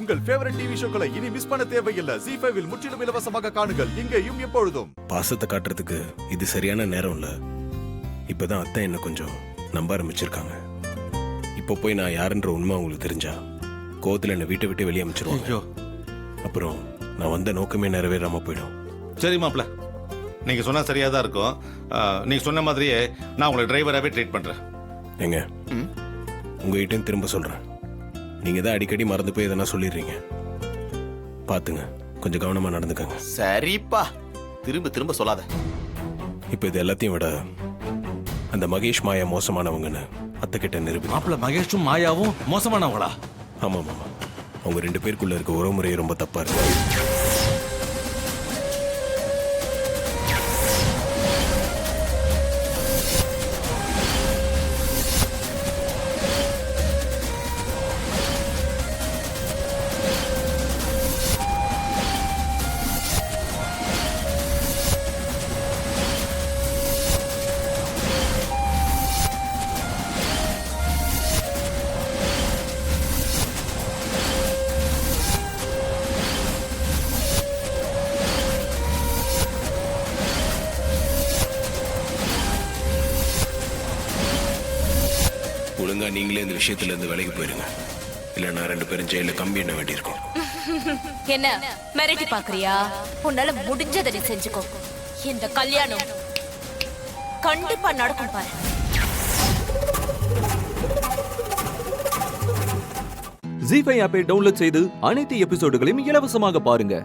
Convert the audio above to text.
உங்கள் favourite TV ஷோக்களை இனி miss பண்ண தேவையில்லை. ஜீ5 இல் முற்றிலும் இலவசமாக காணுங்கள், இங்கேயும் எப்பொழுதும். பாசத்தை காட்டுறதுக்கு இது சரியான நேரம் இல்ல. இப்பதான் அத்தை என்ன கொஞ்சம் நம்ப ஆரம்பிச்சிருக்காங்க. இப்போ போய் நான் யாருன்ற உண்மை அவங்களுக்கு தெரிஞ்சா கோவத்துல என்ன வீட்டை விட்டு வெளியே அமைச்சிருவாங்க. அப்புறம் நான் வந்த நோக்கமே நிறைவேறாம போயிடும். சரி மாப்ள, நீங்க சொன்னா சரியா தான் இருக்கும். நீங்க சொன்ன மாதிரியே நான் உங்களை டிரைவராகவே ட்ரீட் பண்றேன். ஏங்க, உங்ககிட்ட திரும்ப சொல்றேன், நீங்க தான் அடிக்கடி மறந்து போய் எதனா சொல்லிடுறீங்க. பாத்துங்க, கொஞ்சம் கவனமா நடந்துக்கங்க. சரிப்பா, திரும்ப திரும்ப சொல்லாத. இப்ப இது எல்லாத்தையும் விட அந்த மகேஷ் மாயா மோசமானவங்கன்னு அத்தை கிட்ட நிரூபி. மாப்பிள்ள மகேஷும் மாயாவும் மோசமானவங்களா? ஆமா மாமா, அவங்க 2 பேருக்குள்ள இருக்க உறவுமுறை ரொம்ப தப்பா இருக்கு. ஒழுங்கா நீங்களே இந்த விஷயத்துல இருந்து விலகி போயிருங்க, இல்ல நான் 2 பேரும் ஜெயில கம்பி எண்ண வேண்டியிருக்கும். என்ன மிரட்டி பாக்குறியா? உன்னால முடிஞ்சதை நீ செஞ்சுக்கோ. இந்த கல்யாணம் கண்டிப்பா நடக்கும் பாரு. ஜீ5 ஆப்பை டவுன்லோட் செய்து அனைத்து எபிசோடுகளையும் இலவசமாக பாருங்க.